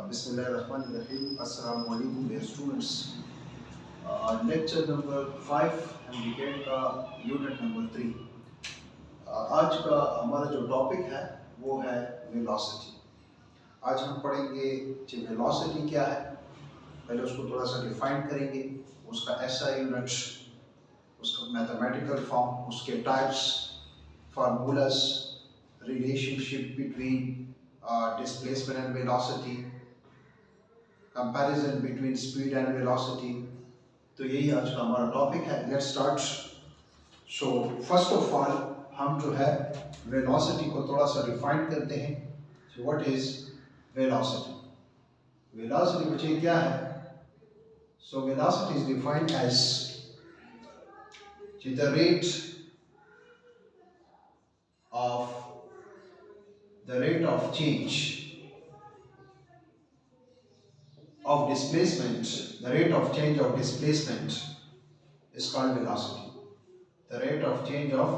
Bismillahirrahmanirrahim. Assalamu alaikum dear students. Lecture number 5 Mdcat का unit number 3। आज का हमारा जो टॉपिक है वो है वेलोसिटी। आज हम पढ़ेंगे कि वेलोसिटी क्या है, पहले उसको थोड़ा सा डिफाइन करेंगे, उसका SI यूनिट, उसका मैथमेटिकल फॉर्म, उसके types, formulas, relationship between displacement and velocity, comparison between speed and velocity। तो यही आज का हमारा टॉपिक है। Let's start. So first of all हम जो है वेलोसिटी को थोड़ा सा डिफाइन करते हैं। So what is velocity? Velocity बच्चे क्या है? So velocity is defined as the rate of change of displacement. The rate of change of displacement is called velocity. The rate of change of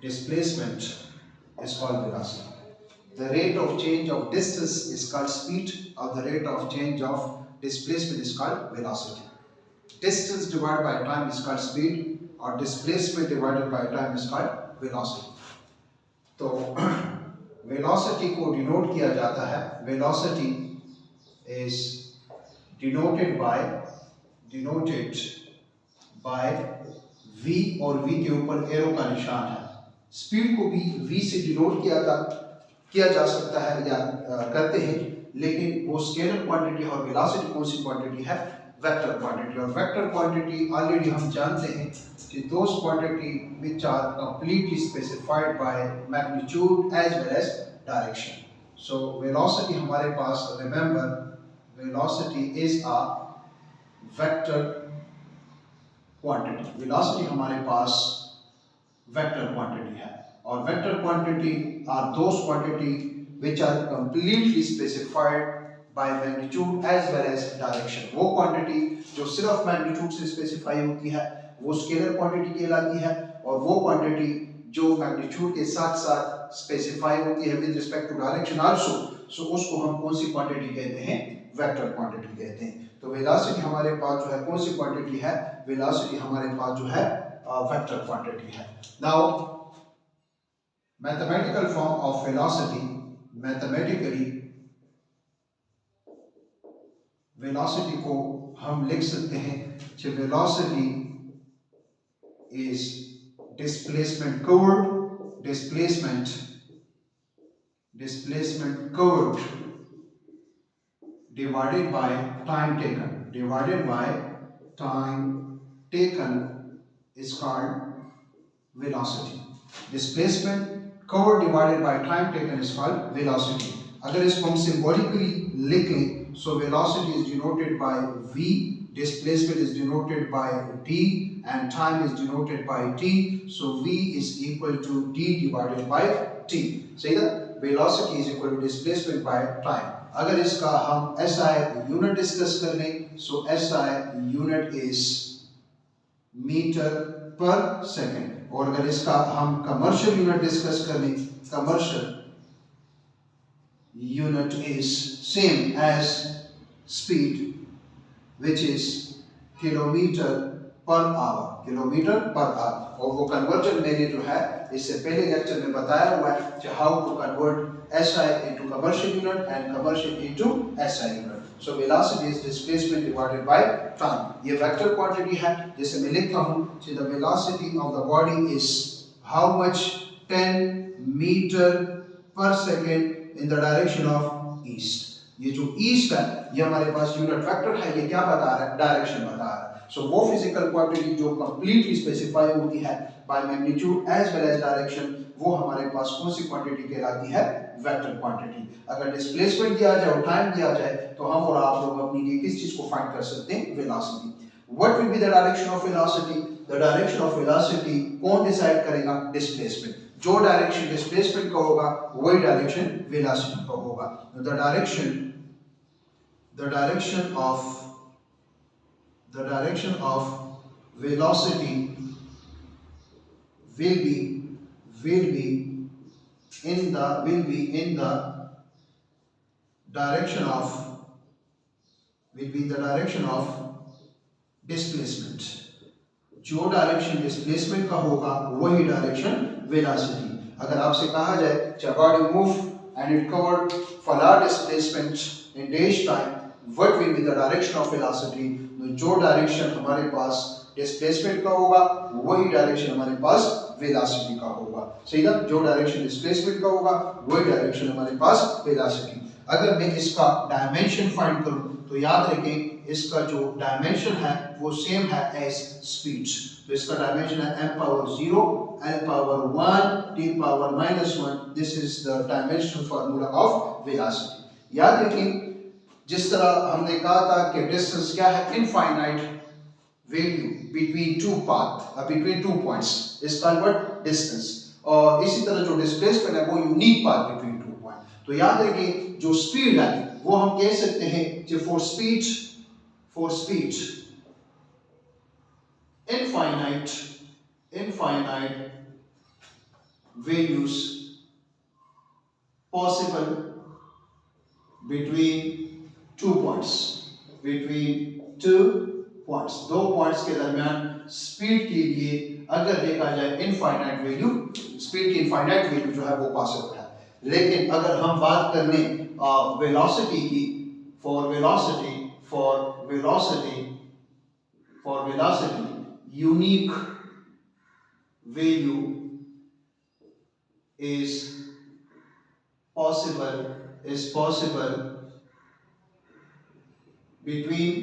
displacement is called velocity. The rate of change of distance is called speed, or the rate of change of displacement is called velocity. Distance divided by time is called speed, or displacement divided by time is called velocity. तो velocity को denote किया जाता है, velocity is denoted by v, और v के ऊपर arrow का निशान है। स्पीड को भी v से डिनोट किया जा सकता है या करते हैं, लेकिन वो स्केलर क्वांटिटी और वेलोसिटी कौन सी क्वांटिटी है? Vector quantity. और वेक्टर क्वांटिटी ऑलरेडी हम जानते हैं कि those quantity which are completely specified by magnitude as well as direction. So velocity हमारे पास, remember velocity is a vector quantity. velocity हमारे पास vector quantity है, और vector quantity are those quantity which are completely specified by magnitude as well as direction. वो quantity जो सिर्फ magnitude से specify होती है वो स्केलर क्वांटिटी कहलाती है, और वो क्वांटिटी जो मैग्नीट्यूड के साथ साथ स्पेसिफाई होती है with respect to direction also, so उसको हम कौन सी क्वांटिटी कहते हैं? वेक्टर क्वांटिटी कहते हैं। तो वेलोसिटी हमारे पास जो है कौन सी क्वांटिटी है? वेलोसिटी हमारे पास जो है वेक्टर क्वांटिटी है। Now mathematical form of velocity, mathematically velocity को हम लिख सकते हैं कि velocity is displacement curved divided by time taken is called velocity. Displacement curved divided by time taken is called velocity. अगर इसको हम सिंबॉलिकली लिख लें, so velocity is denoted by v, displacement is denoted by d, and time is denoted by t. So v is equal to d divided by t. Say that velocity is equal to displacement by time. अगर इसका हम SI unit discuss कर लें, so SI unit is metre per second. और अगर इसका हम commercial unit discuss कर लें, commercial unit is same as speed, which is kilometer per hour। और वो कन्वर्जन मैंने जो है इससे पहले लेक्चर में बताया हुआ है कि how to convert SI into commercial unit and commercial into SI unit। So velocity is displacement divided by time। ये वेक्टर क्वांटिटी है, जैसे मैं लिखता हूँ कि the velocity of the body is how much 10 meter per second in the direction of east। ये जो east है ये हमारे पास यूनिट वेक्टर है, ये क्या बता रहा है? डायरेक्शन बता रहा है। सो वो फिजिकल क्वांटिटी जो कंप्लीटली स्पेसिफाई होती है by magnitude as well as direction, वो हमारे पास कौन सी क्वांटिटी कहलाती है? Vector quantity. अगर डिस्प्लेसमेंट दिया जाए और टाइम दिया जाए तो हम और आप लोग अपनी लिए किस चीज को फाइंड कर सकते हैं? Velocity. What will be the direction of velocity? The direction of velocity कौन डिसाइड करेगा? डिस्प्लेसमेंट। जो डायरेक्शन डिस्प्लेसमेंट का होगा वही डायरेक्शन वेलोसिटी का होगा। The direction of velocity will be in the direction of will be the direction of displacement. जो direction displacement का होगा वही डायरेक्शन वेलोसिटी। अगर आपसे कहा जाए body move and it covered for displacement in dash time, what will be the direction of velocity, जो direction हमारे पास डिस्प्लेसमेंट का होगा वही डायरेक्शन हमारे पास वेलोसिटी का होगा। सही ना, जो डायरेक्शन डिस्प्लेसमेंट का होगा वही डायरेक्शन हमारे पास वेलोसिटी। अगर मैं इसका डायमेंशन फाइंड करूं तो याद रखें इसका जो डायमेंशन है वो सेम है एज स्पीड। तो इसका डायमेंशन है m power 0, l power 1, t power -1। This is the dimensional formula of velocity. याद रखें जिस तरह हमने कहा था कि डिस्टेंस क्या है, infinite value between two path between two points is called distance, और इसी तरह जो डिस्प्लेसमेंट है वो unique path between two point. तो याद रखें जो स्पीड है वो हम कह सकते हैं कि for speed infinite values possible between two points, दो पॉइंट्स के दरमियान स्पीड के लिए अगर देखा जाए इनफाइनाइट वैल्यू, स्पीड की इनफाइनाइट वैल्यू जो है वो पॉसिबल है। लेकिन अगर हम बात कर लें वेलोसिटी की, for velocity unique value is possible between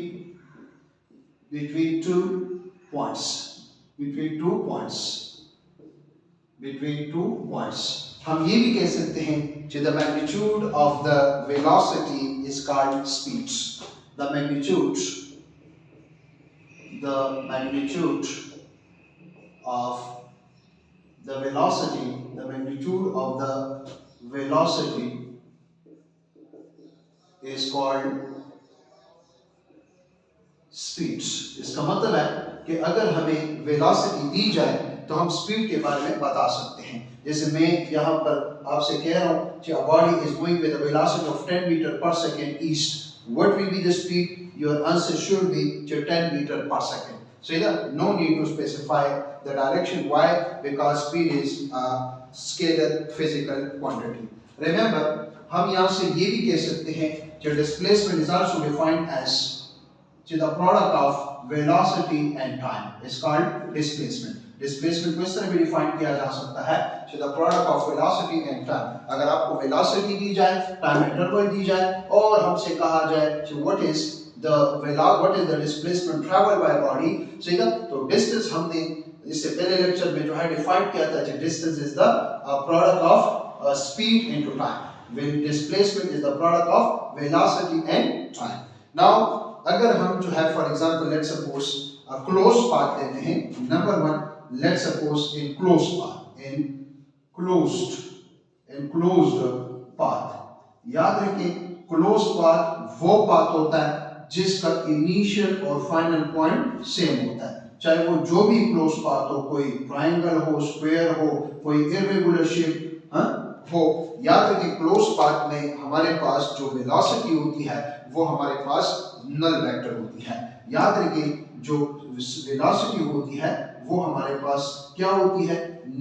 two points हम ये भी कह सकते हैं कि the magnitude of the velocity is called speed। the magnitude of the velocity is called speed। इसका मतलब है कि अगर हमें वेलोसिटी दी जाए तो हम स्पीड के बारे में बता सकते हैं। जैसे मैं यहाँ पर आपसे कह रहा हूँ कि a body is going with a velocity of 10 meter per second east, what will be the speed? Your answer should be 10 meter per second। So no need to specify the direction. Why? Because speed is a scalar physical quantity। Remember, हम यहाँ से ये भी कह सकते हैं कि displacement is also defined as the product of velocity and time is called displacement। Displacement को इस तरह भी डिफाइन किया जा सकता है कि the product of velocity and time. अगर आपको वेलोसिटी दी जाए, टाइम इंटरवल दी जाए और हमसे कहा जाए कि what is the displacement travel by body, सही है, तो डिस्टेंस हमने इससे पहले लेक्चर में जो है डिफाइन किया था कि distance is the product of speed into time, when displacement is the product of velocity and time. Now अगर हम जो है for example let's suppose close path लेते हैं। Number 1, let's suppose in closed path। याद रखें closed path वो path होता है जिसका इनिशियल और फाइनल पॉइंट सेम होता है, चाहे वो जो भी क्लोज पाथ हो, कोई ट्रायंगल हो, स्क्वायर हो, कोई इर्रेगुलर शेप हो। याद रखें क्लोज पाथ में हमारे पास जो वेलोसिटी होती है वो हमारे पास नल वेक्टर होती है। याद रखें जो वेलोसिटी होती है वो हमारे पास क्या होती है,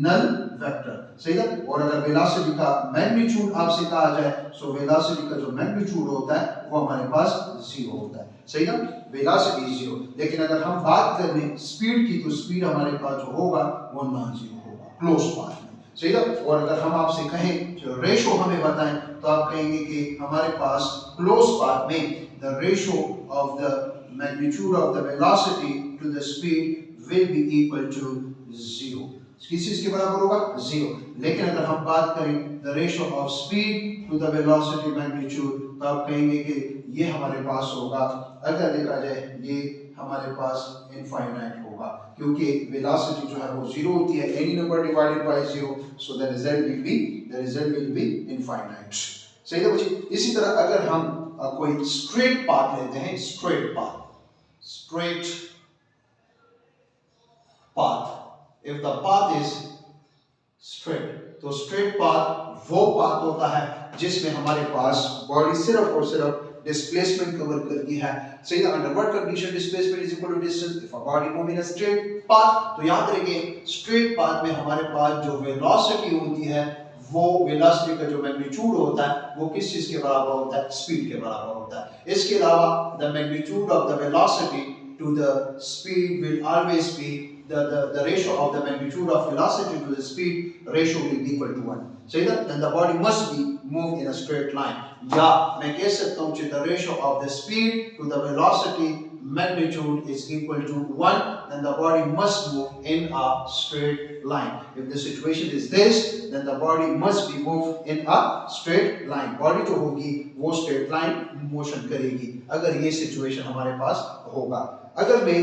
नल वेक्टर, सही है। और अगर वेलोसिटी का मैग्नीट्यूड आपसे कहा जाए सो वेलोसिटी का जो मैग्नीट्यूड होता है वो हमारे पास 0 होता है, सही है, वेलोसिटी 0। लेकिन अगर हम बात करें स्पीड की तो स्पीड हमारे पास जो होगा वो नॉन जीरो होगा क्लोज पाथ में, सही है। और अगर हम आपसे कहें जो रेशो हमें बताएं तो आप कहेंगे कि हमारे पास क्लोज पाथ में the ratio of the magnitude of the velocity to the speed will be equal to 0। किस चीज के बराबर होगा, 0। लेकिन अगर हम बात करें the ratio of speed to the velocity magnitude तो आप कहेंगे कि ये हमारे पास होगा, अगर देखा जाए ये हमारे पास इनफाइनाइट होगा, क्योंकि वेलोसिटी जो है वो 0 होती है, any number divided by 0, so the result will be infinite। सही है बच्चे। इसी तरह अगर हम कोई स्ट्रेट पाथ लेते हैं, straight path, if the path is straight, तो स्ट्रेट पाथ वो पाथ होता है जिसमें हमारे पास बॉडी सिर्फ और सिर्फ डिस्प्लेसमेंट कवर करती है। सही है, under what condition displacement is equal to distance if a body move in a straight path. तो याद रखिए स्ट्रेट पाथ में हमारे पास जो वेलोसिटी होती है वो वेलोसिटी का जो मैग्नीट्यूड होता है वो किस चीज के बराबर होता है, स्पीड के बराबर होता है। इसके अलावा the magnitude of the velocity to the speed will always be the ratio of the magnitude of velocity to the speed ratio will be equal to 1. So then the body must be moved in a straight line. या मैं कह सकता हूँ कि the ratio of the speed to the velocity magnitude is equal to 1, then the body must move in a straight line. If the situation is this, then the body must be moved in a straight line. Body जो होगी वो straight line motion करेगी अगर ये situation हमारे पास होगा। अगर मैं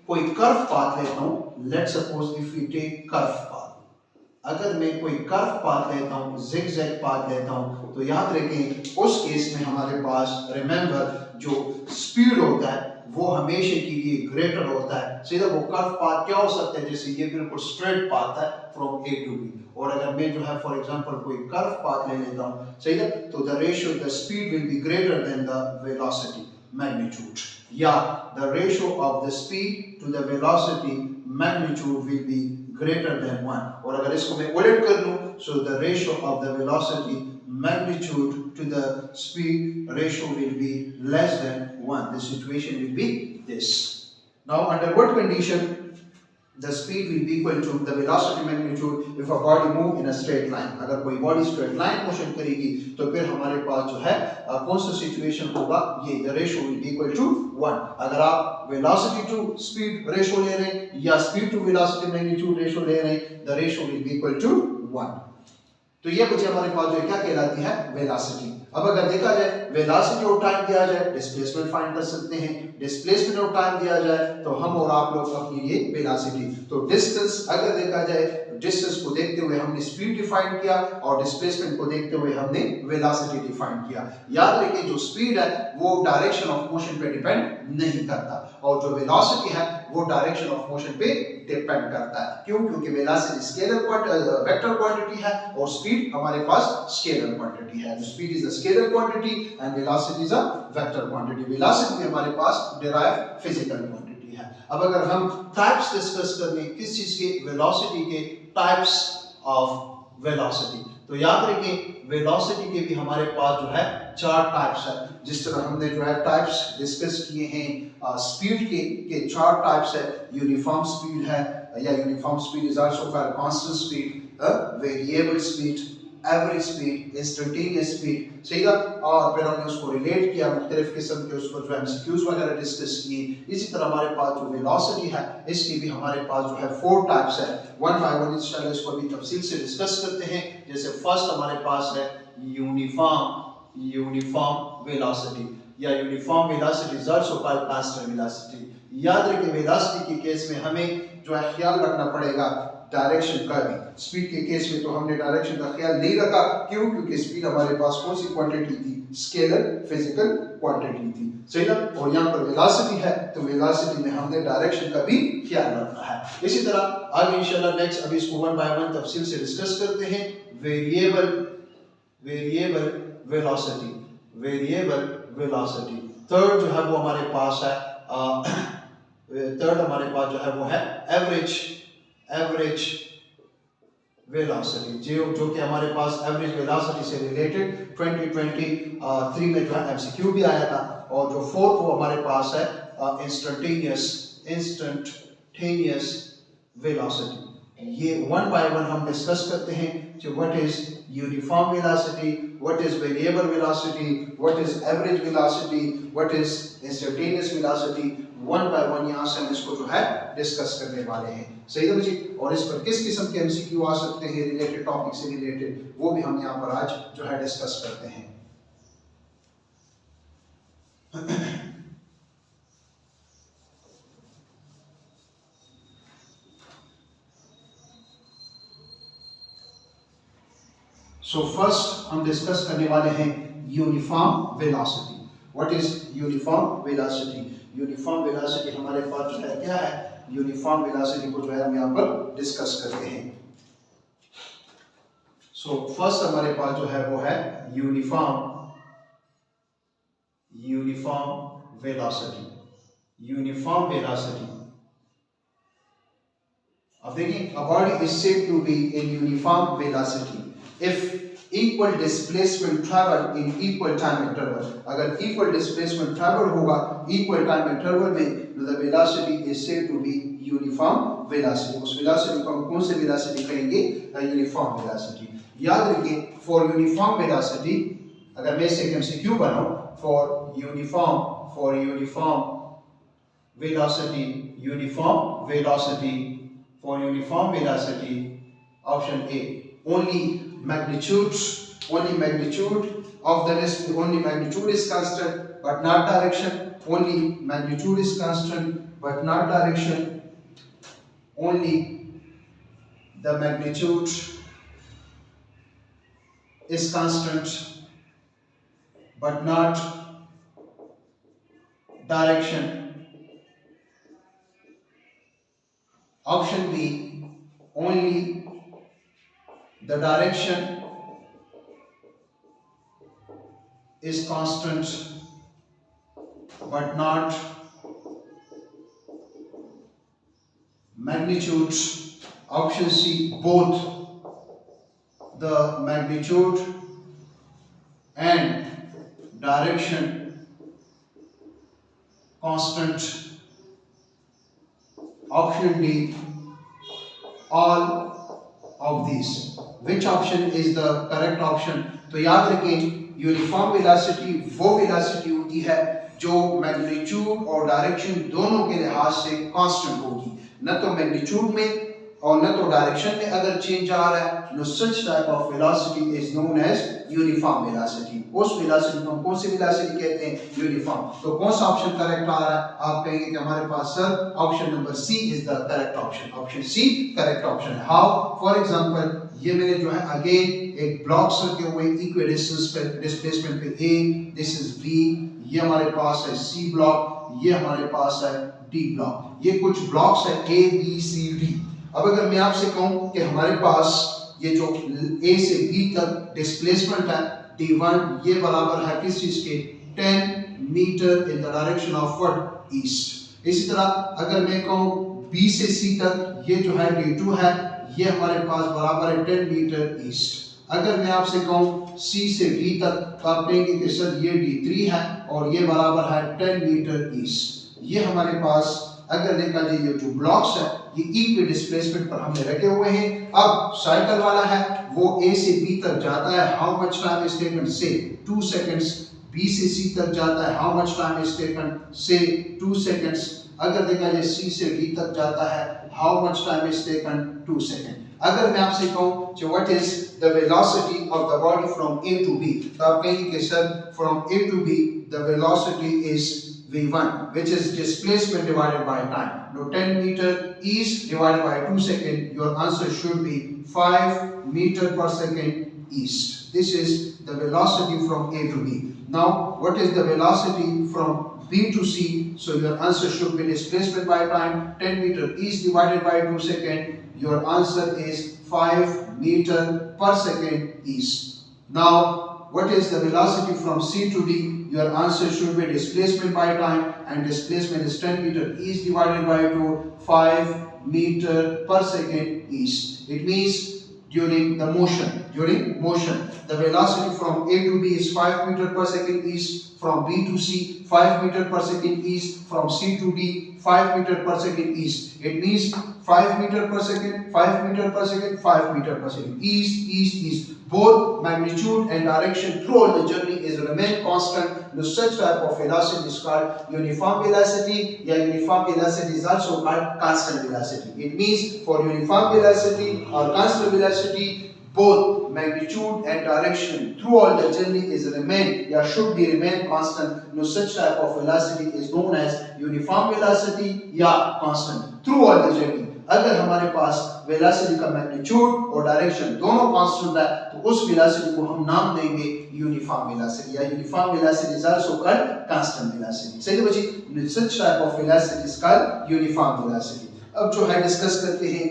कोई कर्व पाथ लेता हूँ, let's suppose if we take curve path, अगर मैं कोई कर्व पाथ लेता हूँ, zigzag पाथ लेता हूँ, तो याद रखें उस केस में हमारे पास रिमेंबर जो स्पीड होता है वो हमेशा के लिए ग्रेटर होता है। सीधा वो कर्व पाथ क्या हो सकता है, जैसे ये बिल्कुल स्ट्रेट पाथ है फ्रॉम ए टू बी, और अगर मैं जो है फॉर एग्जांपल कोई कर्व पाथ ले लेता हूँ, सही है, तो the ratio the speed will be greater than the velocity magnitude, yeah, the ratio of the speed to the velocity magnitude will be greater than 1, और अगर इसको मैं उलट कर लूं, so the ratio of the velocity magnitude to the speed ratio will be less than 1. The situation will be this. Now under what condition the speed will be equal to the velocity magnitude if a body move in a straight line? अगर कोई body straight line motion करेगी तो फिर हमारे पास जो है कौन सा situation होगा, ये the ratio will be equal to 1. अगर आप velocity to speed ratio ले रहे हैं या speed to velocity magnitude ratio ले रहे हैं, the ratio will be equal to 1. तो ये बच्चे हमारे पास जो क्या कहलाती है, वेलोसिटी। अब अगर देखा जाए वेलोसिटी और टाइम दिया जाए, डिस्प्लेसमेंट फाइंड कर सकते हैं। डिस्प्लेसमेंट और टाइम दिया जाए तो हम और आप लोग अपनी लिए वेलोसिटी। तो डिस्टेंस अगर देखा जाए, डिस्टेंस को देखते हुए हमने स्पीड डिफाइन किया और डिस्प्लेसमेंट को देखते हुए हमने वेलोसिटी डिफाइन किया। याद रखिए जो स्पीड है वो डायरेक्शन ऑफ मोशन पे डिपेंड नहीं करता और जो वेलोसिटी है वो डायरेक्शन ऑफ मोशन पे डिपेंड करता है। क्यों? क्योंकि वेलोसिटी स्केलर वेक्टर क्वांटिटी है और स्पीड हमारे पास स्केलर क्वांटिटी है। Speed is a scalar quantity and velocity is a vector quantity. Velocity हमारे पास डिराइव फिजिकल क्वांटिटी है। अब अगर हम टाइप्स डिस्कस कर लें किस चीज के, वेलोसिटी के टाइप्स ऑफ वेलोसिटी, तो याद रखें वेलोसिटी के भी हमारे पास जो है 4 टाइप्स है। जिस तरह हमने जो है टाइप्स डिस्कस किए हैं स्पीड के 4 टाइप्स है। यूनिफॉर्म स्पीड है या uniform speed is also called constant speed, variable speed, average speed, instantaneous speed, सही है। और फिर हमने उसको रिलेट किया मुख्तलिफ किस्म के उसको जो एमसीक्यूज वगैरह डिस्कस किए। इसी तरह हमारे पास जो वेलोसिटी है इसकी भी हमारे पास जो है 4 टाइप्स है। वन बाय वन इंशाल्लाह इसको अभी तफसील से डिस्कस करते हैं। जैसे फर्स्ट हमारे पास है यूनिफॉर्म वेलोसिटी या uniform velocity is also called constant velocity. याद रखिए वेलोसिटी के केस में हमें जो है ख्याल रखना पड़ेगा डायरेक्शन का भी। स्पीड के केस में तो हमने डायरेक्शन का ख्याल नहीं रखा। क्यों? क्योंकि स्पीड हमारे पास कौन सी क्वांटिटी थी, स्केलर फिजिकल क्वांटिटी थी, सही ना। और यहाँ पर वेलोसिटी है तो वेलोसिटी में हमने डायरेक्शन का भी ख्याल रखना है। इसी तरह आगे इंशाल्लाह नेक्स्ट अभी इसको वन बाय वन तफसील से डिस्कस करते हैं। वेरिएबल वेलोसिटी थर्ड जो है वो हमारे पास है थर्ड हमारे पास जो है वो है एवरेज वेलोसिटी, जो कि हमारे पास एवरेज वेलोसिटी से रिलेटेड 2023 में जो है एमसीक्यू भी आया था। और जो फोर्थ वो हमारे पास है इंस्टेंटेनियस वेलोसिटी। ये वन बाय वन हम डिस्कस करते हैं कि what is uniform velocity, what is variable velocity, what is average velocity, what is instantaneous velocity. One by one यहाँ से हम इसको जो है डिस्कस करने वाले हैं, सही है जी। और इस पर किस किस्म के एमसीक्यू आ सकते हैं रिलेटेड टॉपिक से रिलेटेड, वो भी हम यहाँ पर आज जो है डिस्कस करते हैं। सो फर्स्ट हम डिस्कस करने वाले हैं uniform velocity. What is uniform velocity? Uniform velocity हमारे पास जो है क्या है, यूनिफॉर्म वेलोसिटी को जो है हम यहाँ पर डिस्कस करते हैं। सो फर्स्ट हमारे पास जो है वो है uniform uniform velocity, uniform velocity. अब देखिए, a body is said to be in uniform velocity if equal displacement travel in equal time interval. अगर equal displacement travel होगा equal time interval में, तो the velocity is said to be uniform velocity. उस velocity को हम कौन से velocity कहेंगे? Uniform velocity. याद रखिए, for uniform velocity, अगर मैं इसे MCQ बनाऊं, for uniform velocity, for uniform velocity, option A, only magnitude of the only magnitude is constant but not direction. Only magnitude is constant but not direction. Only the magnitude is constant but not direction. Option B, only the direction is constant but not magnitude. Option C, both the magnitude and direction constant. Option D, all of these. Which option is the correct option? तो याद रखें, uniform velocity वो velocity होती है जो magnitude और direction दोनों के लिहाज से कांस्टेंट होगी, न तो मैग्नीट्यूड में और न तो डायरेक्शन में अगर चेंज आ रहा है. No such type of velocity is known as uniform velocity. उस वेलोसिटी को हम कौन सी वेलोसिटी कहते हैं? यूनिफॉर्म. तो कौन सा ऑप्शन करेक्ट आ रहा है? आप कहेंगे कि हमारे पास sir option number C is the correct option. Option C correct option है. हाउ? फॉर एग्जांपल, ये मैंने जो है अगेन एक ब्लॉक रखे हुए इक्विडिस्टेंस पे डिस्प्लेसमेंट पे ए, दिस इज बी, ये हमारे पास है सी ब्लॉक, ये हमारे पास है डी ब्लॉक. ये कुछ ब्लॉक्स है ए बी सी डी. अब अगर मैं आपसे कहूं कि हमारे पास ये जो A से B तक डिस्प्लेसमेंट है D1, ये बराबर है किस चीज के? 10 metre in the direction of what? East. इसी तरह अगर मैं कहूं B से C तक ये जो है D2 है, ये हमारे पास बराबर है 10 मीटर ईस्ट. अगर मैं आपसे कहूं C से D तक, तो आप कहेंगे कि सर ये D3 है और ये बराबर है 10 मीटर ईस्ट. ये हमारे पास अगर देखा जाए ये जो ब्लॉक्स है ये इक्वल डिस्प्लेसमेंट पर हमने रखे हुए हैं. अब साइकिल वाला है वो A से B तक जाता है, how much time is taken? से 2 सेकंड्स. B से C तक जाता है, how much time is taken? से 2 सेकंड्स. अगर देखा जाए C से D तक जाता है, how much time is taken? 2 second. अगर मैं आपसे कहूं कि what is the velocity of the body from A to B, तो आप कहेंगे कि sir from A to B the velocity is V1, which is displacement divided by time. Now 10 meter east divided by 2 seconds, your answer should be 5 meter per second east. This is the velocity from A to B. Now what is the velocity from B to C? So your answer should be displacement by time, 10 meter east divided by 2 seconds. Your answer is 5 meter per second east. Now what is the velocity from C to D? Your answer should be displacement by time, and displacement is 10 meter east divided by 2, 5 meter per second east. It means during motion, the velocity from A to B is 5 meter per second east, from B to C 5 meter per second east, from C to D 5 meter per second east. It means 5 meter per second, 5 meter per second, 5 meter per second, east, east, east. Both magnitude and direction throughout the journey is remain constant. No such type of velocity is called uniform velocity. Yeah, uniform velocity is also called constant velocity. It means for uniform velocity or constant velocity, both magnitude and direction throughout the journey is should be remain constant. No such type of velocity is known as uniform velocity या constant throughout the journey. अगर हमारे पास velocity का magnitude और direction दोनों constant है, तो उस वेलोसिटी को हम नाम देंगे यूनिफॉर्म वेलोसिटी, या uniform velocity is also called constant velocity. सही है बच्चे, such type of velocity is called uniform velocity. अब जो है डिस्कस करते हैं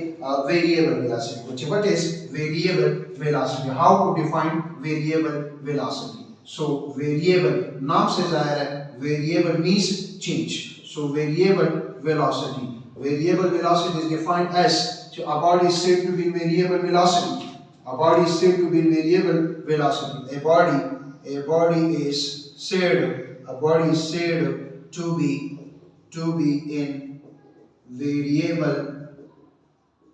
variable velocity. What is variable velocity? How to define variable velocity? So variable नाम से जाहिर है, variable means change. So variable velocity. Variable velocity is defined as a body is said to be in variable velocity. A body is said to be in variable velocity. A body is said to be in variable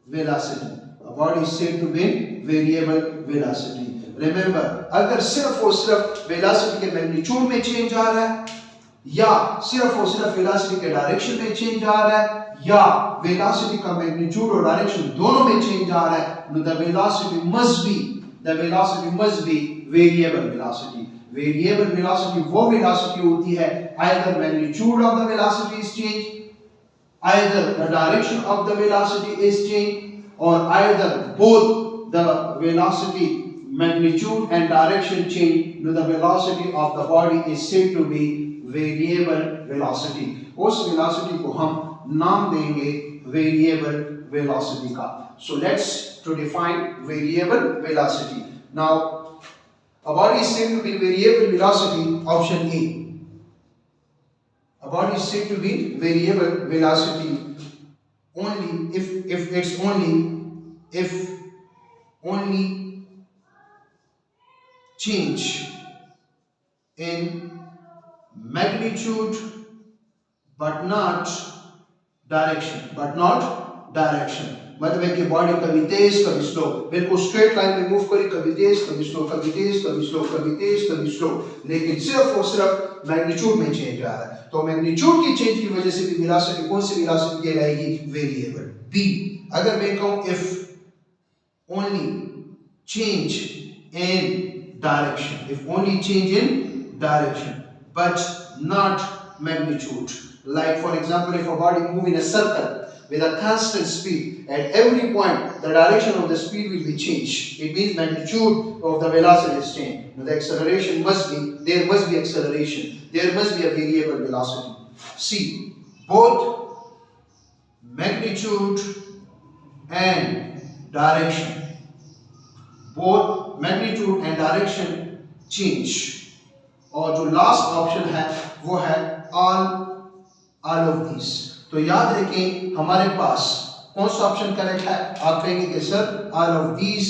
velocity. A body is said to be in variable velocity. Remember, अगर सिर्फ और सिर्फ velocity के magnitude में change आ रहा है, या सिर्फ और सिर्फ वेलोसिटी के डायरेक्शन में चेंज आ रहा है, या वेलोसिटी का मैग्नीट्यूड और डायरेक्शन दोनों में चेंज आ रहा है, the velocity must be variable velocity. Variable velocity वो वेलोसिटी होती है either magnitude of the velocity is changed, either the direction of the velocity is changed, or either both the velocity, magnitude and direction change. The velocity of the body is said to be variable velocity. उस velocity को हम नाम देंगे variable velocity का. So let's to define variable velocity. Now a body is said to be variable velocity. Option A. A body is said to be variable velocity only if only change in magnitude but not direction. मतलब है कि body कभी तेज कभी slow, बिल्कुल straight line में move करी, कभी तेज कभी स्लो, कभी तेज कभी स्लो, कभी तेज कभी स्लो, लेकिन सिर्फ और सिर्फ मैग्नीट्यूड में चेंज आ रहा है. तो मैग्नीट्यूड की चेंज की वजह से भी वेलोसिटी कौन सी वेलोसिटी कहलाएगी? वेरिएबल. बी, अगर मैं कहूं if only change in direction but not magnitude. Like for example, if a body move in a circle with a constant speed, at every point the direction of the speed will be changed. It means magnitude of the velocity is changed. Now the acceleration there must be acceleration. There must be a variable velocity. C, both magnitude and direction change. और जो last option है वो है all of this. तो याद रखें हमारे पास कौन सा ऑप्शन करेक्ट है? आप कहेंगे कि sir all of these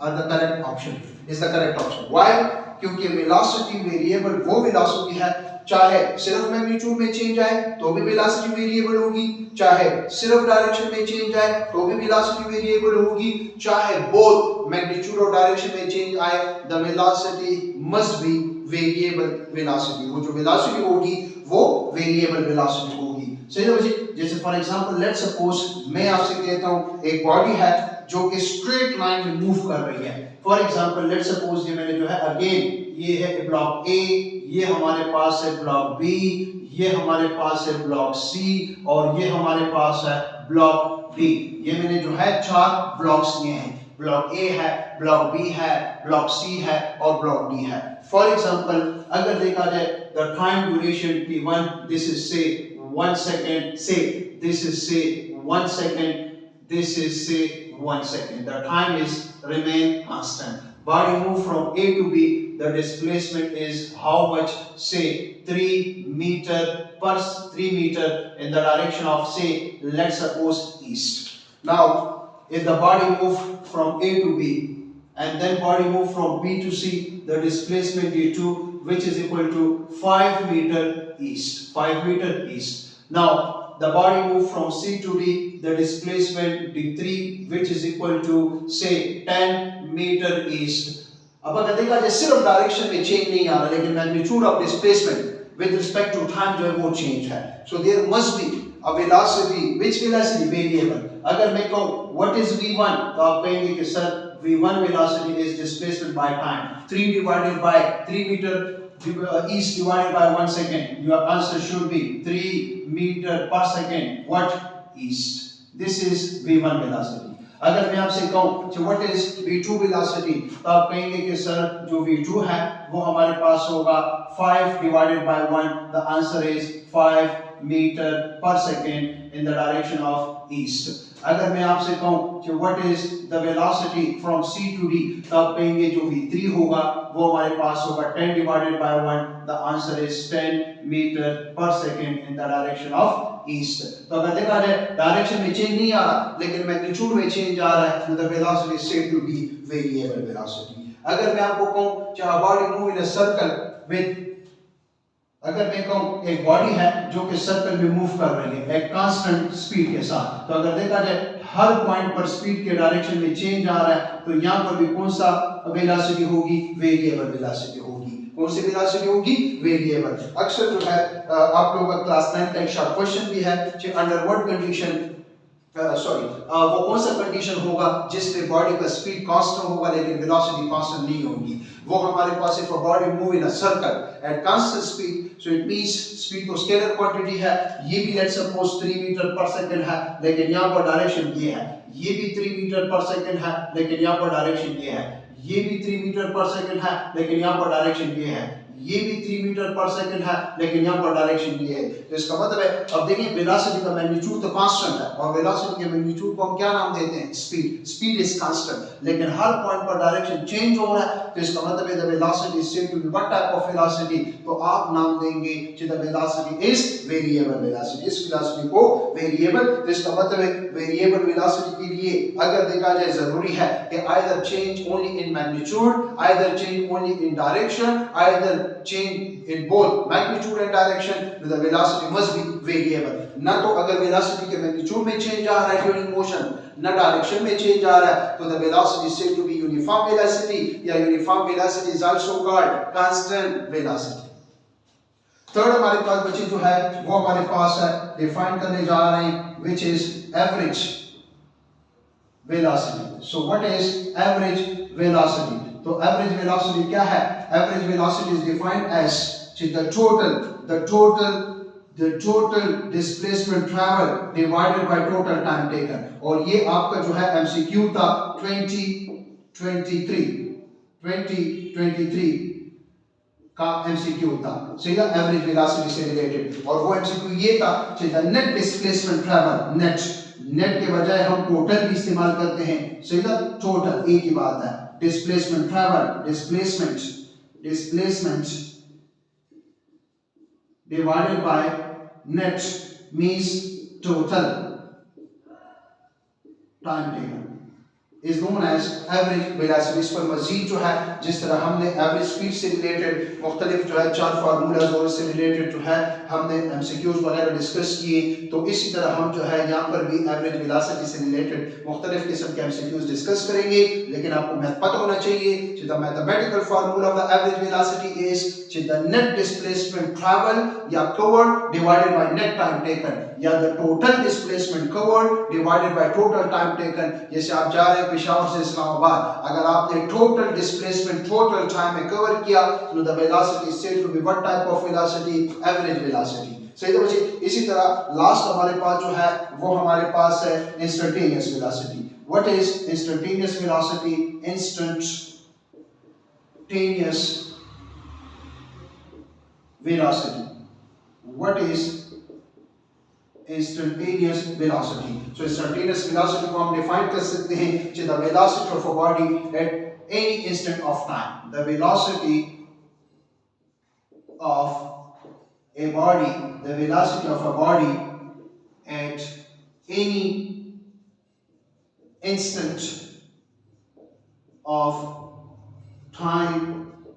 are the correct option, is the correct option. Why? क्योंकि वेलोसिटी वेरिएबल वो वेलोसिटी है, चाहे सिर्फ मैग्नीट्यूड में चेंज आए तो भी वेलोसिटी वेरिएबल होगी, चाहे सिर्फ डायरेक्शन में चेंज आए तो भी वेलोसिटी वेरिएबल होगी, चाहे बोथ मैग्नीट्यूड और डायरेक्शन में चेंज आए, the velocity must be variable velocity. वो जो वेलोसिटी होगी वो वेरिएबल वेलोसिटी होगी. सही है बच्चे? जैसे फॉर एग्जांपल लेट्स सपोज मैं आपसे कहता हूं एक बॉडी है जो कि स्ट्रेट लाइन में मूव कर रही है. फॉर एग्जांपल लेट्स सपोज ये मैंने जो है अगेन ये है ब्लॉक ए, ये हमारे पास है ब्लॉक बी, ये हमारे पास है ब्लॉक सी और ये हमारे पास है ब्लॉक डी. ये मैंने जो है 4 ब्लॉक्स लिए हैं. ब्लॉक ए है, ब्लॉक बी है, ब्लॉक सी है और ब्लॉक डी है. फॉर एग्जांपल अगर देखा जाए the time duration T1, this is से 1 second, say this is say 1 second, this is say 1 second. The time is remain constant. Body move from A to B, the displacement is how much? Say 3 meter in the direction of say let's suppose east. Now if the body move from A to B and then body move from B to C, the displacement D2 which is equal to 5 meter east. Now the body move from C to D, the displacement D3 which is equal to say 10 meter east. अब अगर देखा जाए सिर्फ direction में change नहीं आ रहा लेकिन magnitude of displacement with respect to time जो है वो चेंज है. So there must be a velocity, which velocity? Variable. अगर मैं कहूं व्हाट इज v1 तो आप कहेंगे कि sir v1 velocity is displacement by time. 3 divided by 3 meter east divided by 1 second. Your answer should be 3 meter per second. What? East. This is v1 velocity. अगर मैं आपसे कहूं कि what is v2 velocity तो आप कहेंगे कि sir जो v2 है वो हमारे पास होगा 5 divided by 1, the answer is 5 meter per second in the direction of east. अगर मैं आपसे कहूं कि what is the velocity from C to D, तो आप कहेंगे जो v3 होगा वो हमारे पास होगा 10 divided by 1, the answer is 10 metre per second in the direction of east. तो अगर देखा जाए डायरेक्शन में चेंज नहीं आ रहा लेकिन मैग्नीट्यूड में चेंज आ रहा है, the velocity is said to be variable velocity. अगर मैं आपको कहूं कि a body move in a circle with, अगर मैं कहूं एक बॉडी है जो कि सर्कल में मूव कर रही है एक कांस्टेंट स्पीड के साथ, तो अगर देखा जाए हर पॉइंट पर स्पीड के डायरेक्शन में चेंज आ रहा है, तो यहाँ पर भी कौन सा वेलोसिटी होगी, वेरिएबल वेलोसिटी होगी. कौन सी वेलोसिटी होगी, वेरिएबल. अक्सर जो है आप लोगों का क्लास 9 का एक शॉर्ट क्वेश्चन भी है कि अंडर व्हाट कंडीशन वो कौन सा कंडीशन होगा जिसमें बॉडी का स्पीड कांस्टेंट होगा लेकिन वेलोसिटी कांस्टेंट नहीं होगी. वो हमारे पास if a body move in a circle at constant speed, so it means speed तो स्केलर क्वांटिटी है, ये भी let's suppose 3 metre per second है लेकिन यहां पर डायरेक्शन ये है, ये भी 3 मीटर पर सेकंड है लेकिन यहां पर डायरेक्शन ये है, ये भी 3 मीटर पर सेकंड है लेकिन यहां पर डायरेक्शन ये है, ये भी 3 मीटर पर सेकंड है लेकिन यहाँ पर डायरेक्शन ये है. तो इसका मतलब है, अब देखिए वेलोसिटी का मैग्नीट्यूड तो कांस्टेंट है और वेलोसिटी के मैग्नीट्यूड को हम क्या नाम देते हैं, स्पीड. स्पीड इज कांस्टेंट लेकिन हर पॉइंट पर डायरेक्शन चेंज हो रहा है, तो इसका मतलब है the velocity is said to be what type of velocity, तो आप नाम देंगे कि the velocity is variable velocity. इस वेलोसिटी को वेरिएबल, तो इसका मतलब है वेरिएबल वेलोसिटी के लिए अगर देखा जाए जरूरी है कि either change only in magnitude, either change only in direction, either change in both magnitude and direction, the velocity must be variable. ना तो अगर velocity के magnitude में change आ रहा है during motion, ना direction में change आ रहा है, तो the velocity is said to be uniform velocity, या uniform velocity is also called constant velocity. Third हमारे पास बच्चे जो है वो हमारे पास है डिफाइन करने जा रहे हैं which is average velocity. So what is average velocity? तो एवरेज वेलोसिटी क्या है, average velocity is defined as the total displacement travel divided by total time taken. और ये आपका जो है एमसीक्यू था 2023 का एमसीक्यू था, सही था, एवरेज वेलोसिटी से रिलेटेड. और वो एमसीक्यू ये था कि the net displacement travel, net के बजाय हम टोटल भी इस्तेमाल करते हैं, सही था, टोटल एक ही बात है. Displacement travel, displacement divided by net means total time taken is known as average velocity. इस पर मजीद जो है जिस तरह हमने एवरेज स्पीड से रिलेटेड मुख्तलिफ जो है 4 फार्मूलाज और से रिलेटेड जो है हमने एमसीक्यूज वगैरह डिस्कस किए, तो इसी तरह हम जो है यहाँ पर भी एवरेज वेलोसिटी से रिलेटेड मुख्तलिफ किस्म के एमसीक्यूज डिस्कस करेंगे. लेकिन आपको मैथ पता होना चाहिए कि the mathematical formula of the average velocity is the net displacement travel या covered divided by net time taken, या the total displacement covered divided by total time taken. जैसे आप जा रहे हैं पेशावर से इस्लामाबाद, अगर आपने टोटल डिस्प्लेसमेंट टोटल टाइम में कवर किया, तो the velocity is said to be what type of velocity, average velocity. सही तो बच्चे. इसी तरह लास्ट हमारे पास जो है वो हमारे पास है instantaneous velocity. What is instantaneous velocity? Instantaneous velocity. What is instantaneous velocity? So instantaneous velocity को हम define कर सकते हैं कि the velocity of a body at any instant of time. The velocity of a body, the velocity of a body at any instant of time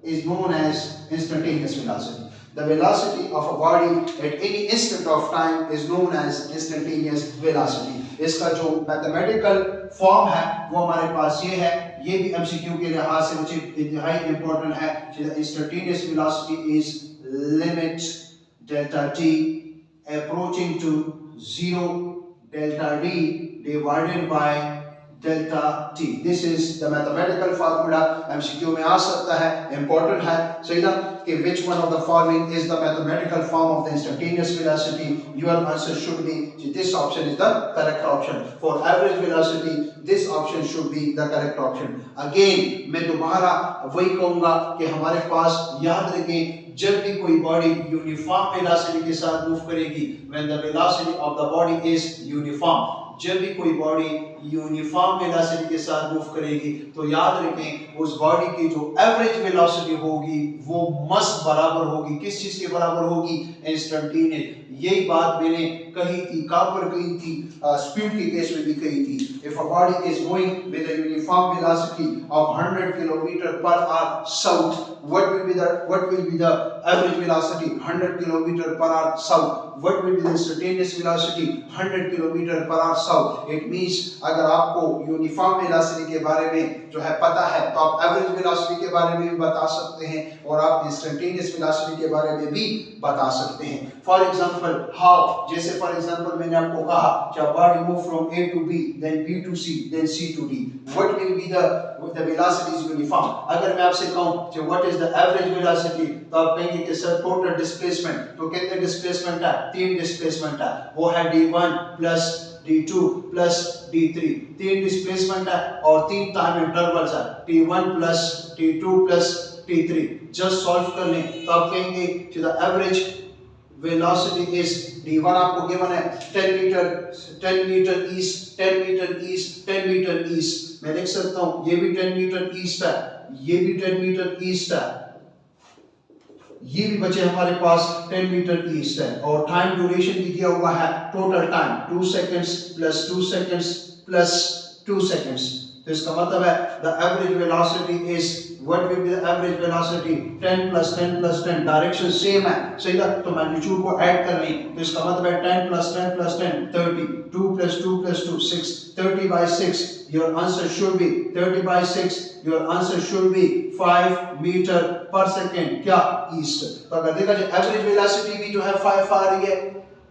is known as instantaneous velocity. The velocity of a body at any instant of time is known as instantaneous velocity. इसका जो mathematical form है वो हमारे पास ये है, ये भी MCQ के लिहाज से मुझे इंतहाई इंपॉर्टेंट है. Instantaneous velocity is limit delta t approaching to 0 delta d divided by delta t. This is the mathematical formula. MCQ में आ सकता है, इंपॉर्टेंट है, सही ना, कि which one of the following is the mathematical form of the instantaneous velocity? Your answer should be this option is the correct option. For average velocity, this option should be the correct option. Again, मैं दोबारा वही कहूँगा कि हमारे पास याद रखें जब भी कोई बॉडी यूनिफॉर्म वेलोसिटी के साथ मूव करेगी, when the velocity of the body is uniform, जब भी कोई बॉडी यूनिफॉर्म वेलोसिटी के साथ मूव करेगी तो याद रखें उस बॉडी की जो एवरेज वेलोसिटी होगी वो मस्त बराबर होगी, किस चीज के बराबर होगी? इंस्टेंटेनियस। यही बात मैंने कही थी, कहां पर कही थी? स्पीड के केस में भी कही थी। If a body is moving with a uniform velocity of 100 kilometre per our south, what will be the average velocity? 100 kilometer per hour south. What will be the instantaneous velocity? 100 kilometer per hour south. It means अगर आपको uniform velocity के बारे में जो है पता है तो आप एवरेज वेलोसिटी के बारे में भी बता सकते हैं और आप इंस्टेंटेनियस वेलोसिटी के बारे में भी बता सकते हैं। फॉर एग्जांपल हाउ, जैसे फॉर एग्जांपल मैंने आपको कहा कि body move from A to B, then B to C, then C to D. What will be the velocity is uniform. अगर मैं आपसे कहूं कि what is the average velocity, तो आप कहेंगे कि सर टोटल डिस्प्लेसमेंट, तो कितने डिस्प्लेसमेंट है? 3 डिस्प्लेसमेंट है, वो है D1 plus D2 plus D3, 3 displacement है और 3 टाइम इंटरवल्स है, T1 plus T2 plus T3। Just solve कर लें तो आप कहेंगे कि the average velocity is D1 आपको गिवन है 10 metre east, 10 metre east, 10 metre east. मैं लिख सकता हूं ये भी 10 मीटर ईस्ट है, ये भी 10 मीटर ईस्ट है, ये भी बचे हमारे पास 10 मीटर ईस्ट है और टाइम ड्यूरेशन भी दिया हुआ है, total time 2 seconds plus 2 seconds plus 2 seconds. तो इसका मतलब है the average velocity is, what will be the average velocity? 10 plus 10 plus 10, direction same है, सही है, तो मैग्नीट्यूड को ऐड कर लें तो इसका मतलब है 10 plus 10 plus 10 30, 2 plus 2 plus 2 6, 30 by 6, your answer should be 30 by 6, your answer should be 5 metre per second क्या ईस्ट। तो अगर देखा जाए एवरेज वेलोसिटी भी जो है 5 आ रही है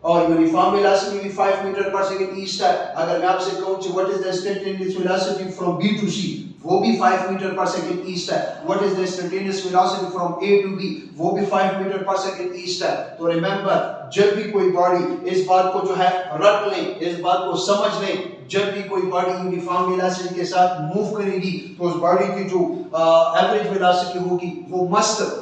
और यूनिफॉर्म वेलोसिटी भी 5 मीटर पर सेकंड ईस्ट है। अगर मैं आपसे कहूं कि what is the instantaneous velocity from B to C, वो भी 5 मीटर पर सेकंड ईस्ट है। What is the instantaneous velocity from A to B, वो भी 5 मीटर पर सेकंड ईस्ट है। तो रिमेंबर जब भी कोई बॉडी, इस बात को जो है रट लें, इस बात को समझ लें, जब भी कोई बॉडी यूनिफॉर्म वेलोसिटी के साथ मूव करेगी तो उस बॉडी की जो एवरेज वेलोसिटी होगी वो मस्त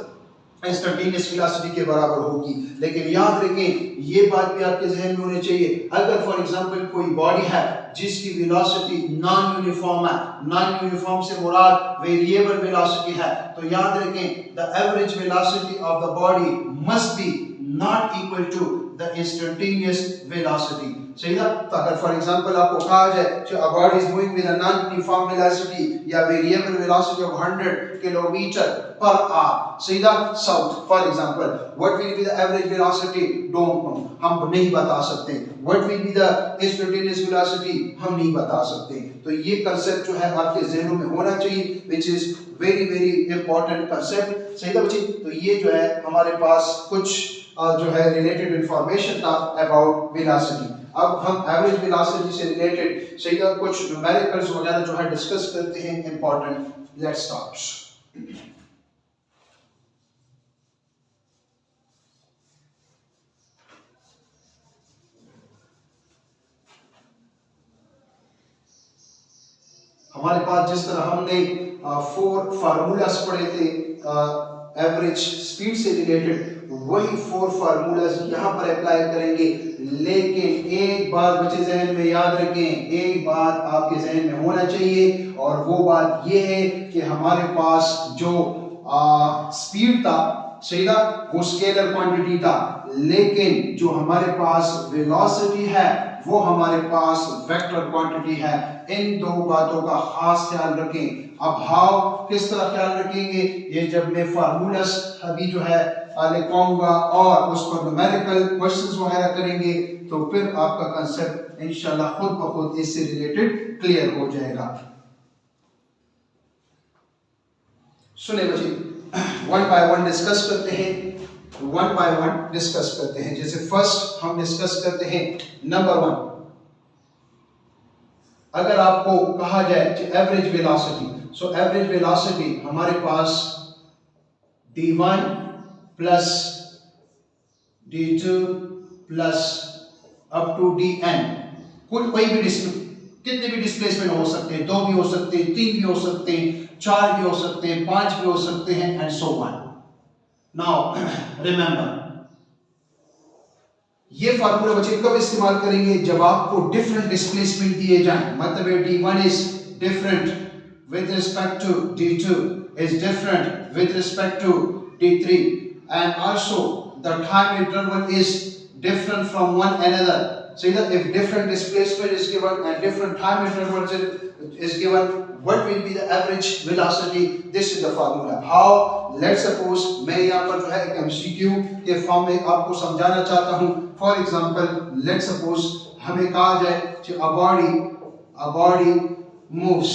इंस्टेंटेनियस वेलोसिटी के बराबर होगी। लेकिन याद रखें ये बात भी आपके जहन में होनी चाहिए, अगर फॉर एग्जांपल कोई बॉडी है जिसकी वेलोसिटी नॉन यूनिफॉर्म है, नॉन यूनिफॉर्म से मुराद वेरिएबल वेलोसिटी है, तो याद रखें the average velocity of the body must be not equal to the instantaneous velocity. सही ना? तो अगर फॉर एग्जांपल आपको कहा जाए कि a body is moving with a non uniform velocity या variable velocity of 100 kilometre per hour, सही ना, south, for example what will be the average velocity? Don't know, हम नहीं बता सकते। What will be the instantaneous velocity? हम नहीं बता सकते। तो ये कांसेप्ट जो है आपके ज़हनों में होना चाहिए, which is very very important concept. सही ना बच्चे? तो ये जो है हमारे पास कुछ जो है रिलेटेड इंफॉर्मेशन था अबाउट वेलोसिटी। अब हम एवरेज वेलोसिटी से रिलेटेड सही का कुछ न्यूमेरिकल्स वगैरह जो है डिस्कस करते हैं इंपॉर्टेंट। Let's start. हमारे पास जिस तरह हमने 4 फार्मूलास पढ़े थे एवरेज स्पीड से रिलेटेड, वही 4 फार्मूलास यहाँ पर अप्लाई करेंगे। लेकिन एक बात बच्चे जहन में याद रखें, एक बात आपके जहन में होना चाहिए और वो बात ये है कि हमारे पास जो स्पीड था, सही था, वो स्केलर क्वांटिटी था, लेकिन जो हमारे पास वेलोसिटी है वो हमारे पास वेक्टर क्वांटिटी है। इन दो बातों का खास ख्याल रखें। अब हाउ किस तरह ख्याल रखेंगे, ये जब मैं फार्मूलास अभी जो है लिखवाऊंगा और उसको न्यूमेरिकल क्वेश्चंस वगैरह करेंगे तो फिर आपका कांसेप्ट इंशाल्लाह खुद ब खुद इससे रिलेटेड क्लियर हो जाएगा। सुने बच्चे, वन बाय वन डिस्कस करते हैं, वन बाय वन डिस्कस करते हैं। जैसे फर्स्ट हम डिस्कस करते हैं नंबर 1। अगर आपको कहा जाए कि average velocity, so average velocity हमारे पास d1 plus d2 plus up to dn, कोई भी कितने भी डिस्प्लेसमेंट हो सकते हैं, 2 भी हो सकते हैं, 3 भी हो सकते हैं, 4 भी हो सकते हैं, 5 भी हो सकते हैं and so on. Now remember, ये फार्मूला बच्चे कब इस्तेमाल करेंगे? जब आपको डिफरेंट डिस्प्लेसमेंट दिए जाएं, मतलब d1 is different with respect to d2 is different with respect to d3, and also the time interval is different from one another. So if different displacement is given and different time intervals is given, what will be the average velocity? This is the formula. How? Let's suppose मैं यहाँ पर जो है एक MCQ के form में आपको समझाना चाहता हूँ. For example, let's suppose हमें कहा जाए कि a body moves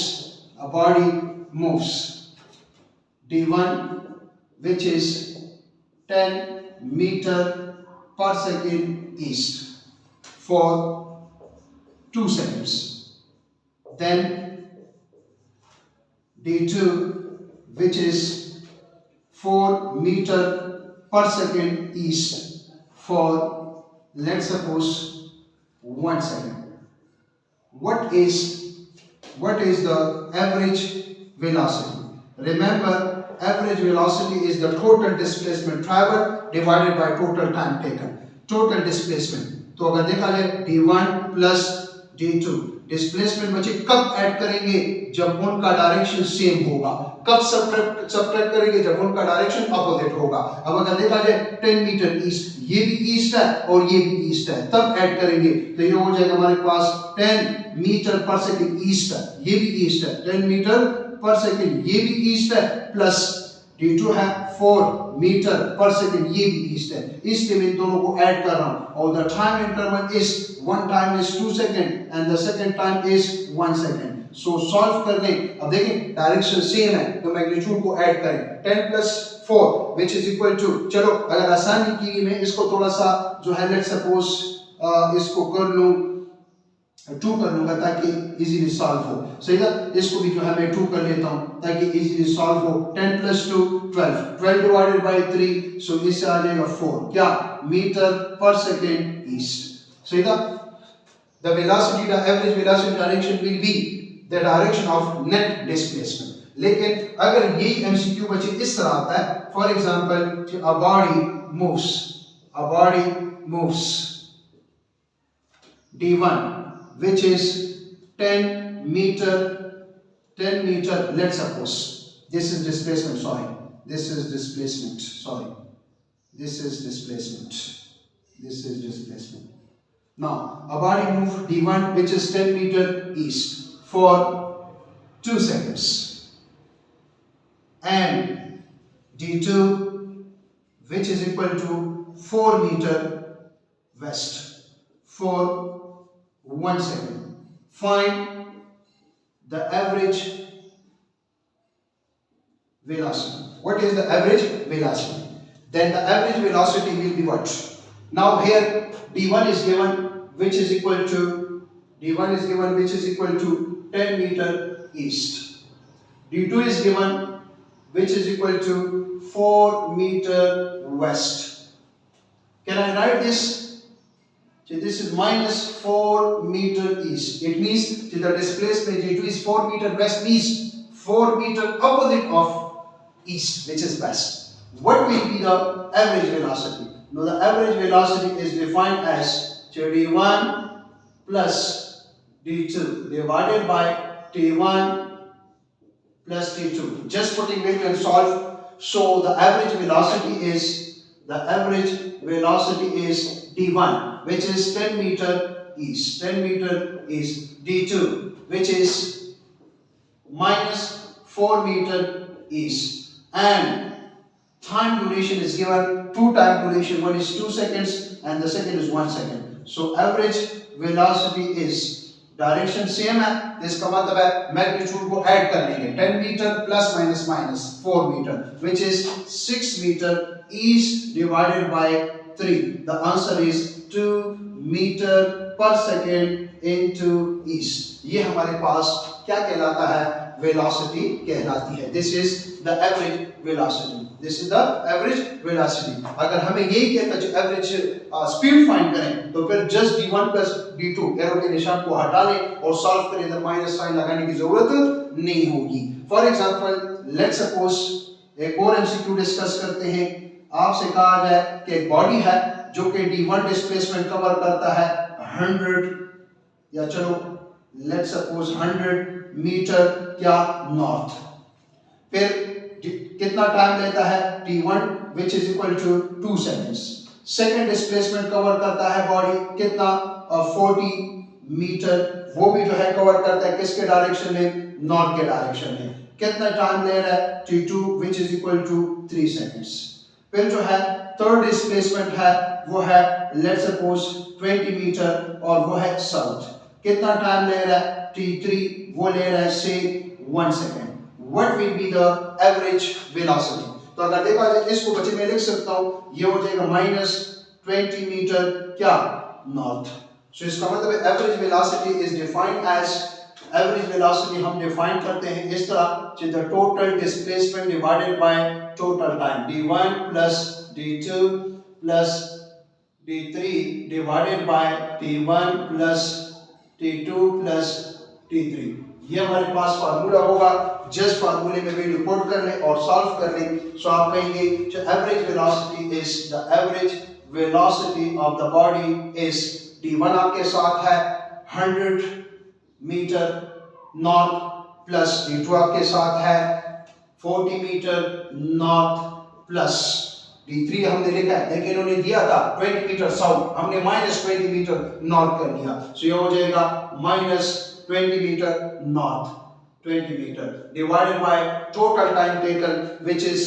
d1 which is 10 meter per second east for 2 seconds. Then d2 which is 4 meter per second east for, let's suppose, 1 second. What is the average velocity? Remember, average velocity is the total displacement traveled divided by total time taken. Total displacement. तो अगर देखा जाए d1 plus d2, displacement बच्चे कब add करेंगे? जब उनका direction same होगा. कब सबट्रैक्ट करेंगे? जब उनका डायरेक्शन अपोजिट होगा. अब अगर देखा जाए 10 मीटर ईस्ट, ये भी ईस्ट है और ये भी ईस्ट है, तब ऐड करेंगे तो ये हो जाएगा हमारे पास 10 मीटर पर सेकंड ईस्ट है, ये भी ईस्ट है, 10 मीटर पर सेकंड ये भी ईस्ट है, प्लस d2 है 4 मीटर पर सेकंड ये भी ईस्ट है. इसलिए मैं इन दोनों को ऐड कर रहा हूं. और the time interval is, one time is 2 second and the second time is 1 second. So solve कर दें. अब देखें डायरेक्शन सेम है तो मैग्नीट्यूड को ऐड करें. 10 plus 4 which is equal to, चलो अगर आसानी की मैं इसको थोड़ा सा जो है लेट्स सपोज इसको कर लूं 2 कर लूंगा ताकि इजीली सॉल्व हो. सही है, इसको भी जो है मैं 2 कर लेता हूं ताकि इजीली सॉल्व हो. 10 प्लस 2 12, 12 डिवाइडेड बाय 3, सो इससे आ जाएगा 4 क्या मीटर पर सेकंड ईस्ट. सही है. The velocity, the average velocity direction will be the direction of net displacement. लेकिन अगर यही MCQ बच्चे इस तरह आता है, for example a body moves d1 which is 10 meter, let's suppose this is displacement, this is displacement. Now a body moves d1 which is 10 meter east for 2 seconds and d2 which is equal to 4 meter west for 1 second. Find the average velocity. What is the average velocity? Then the average velocity will be what? Now here d1 is given which is equal to 10 meter east. d2 is given which is equal to 4 meter west. Can I write this? So this is minus 4 meter east. It means the displacement d2 is 4 meter west, means 4 meter opposite of east, which is west. What will be the average velocity? Now the average velocity is defined as d1 plus d2 divided by t1 plus t2. Just putting it and solve. So the average velocity is d1 which is 10 meter east, d2 which is minus 4 meter east, and time duration is given. 2 time duration, one is 2 seconds and the second is 1 second. So average velocity is, direction same है, इसका मतलब है magnitude को add कर लेंगे. 10 metre plus minus 4 metre which is 6 meter east divided by 3. The answer is 2 meter per second into east. ये हमारे पास क्या कहलाता है? वेलोसिटी कहलाती है. This is the average velocity. अगर हमें यही कहता है एवरेज स्पीड फाइंड करें तो फिर just d1 plus d2 arrow के निशान को हटा लें और सॉल्व करें, इधर माइनस साइन लगाने की जरूरत नहीं होगी. फॉर एग्जांपल लेट्स सपोज एक और एमसीक्यू डिस्कस करते हैं. आपसे कहा जाए कि एक बॉडी है जो कि d1 डिस्प्लेसमेंट कवर करता है 100 या चलो लेट्स सपोज 100 मीटर क्या नॉर्थ, फिर कितना टाइम लेता है t1 which is equal to 2 seconds। Second displacement cover करता है बॉडी कितना 40 मीटर, वो भी जो है कवर करता है किसके डायरेक्शन में, नॉर्थ के डायरेक्शन में। कितना टाइम ले रहा है t2 which is equal to 3 seconds। फिर जो है थर्ड डिस्प्लेसमेंट है वो है लेट्स सपोज 20 मीटर और वो है साउथ, कितना टाइम ले रहा है t3, वो ले रहा है से 1 second. What will be the average velocity? तो अगर देखा जाए इसको बच्चे मैं लिख सकता हूं, ये हो जाएगा -20 मीटर क्या नॉर्थ। सो इसका मतलब average velocity is defined as, average velocity हम डिफाइन करते हैं इस तरह कि the total displacement divided by total time, d1 plus d2 plus d3 divided by t1 plus t2 plus t3। ये हमारे पास फार्मूला होगा, जस्ट फार्मूले में वैल्यू पुट कर लें और सॉल्व कर लें। सो आप कहेंगे average velocity is the average velocity of the body is d1 आपके साथ है 100 मीटर नॉर्थ प्लस d2 आपके साथ है 40 मीटर नॉर्थ प्लस d3 हमने लिखा है लेकिन उन्होंने दिया था 20 मीटर साउथ, हमने -20 मीटर नॉर्थ कर दिया। सो ये हो जाएगा -20 metre north 20 meter divided by total time taken which is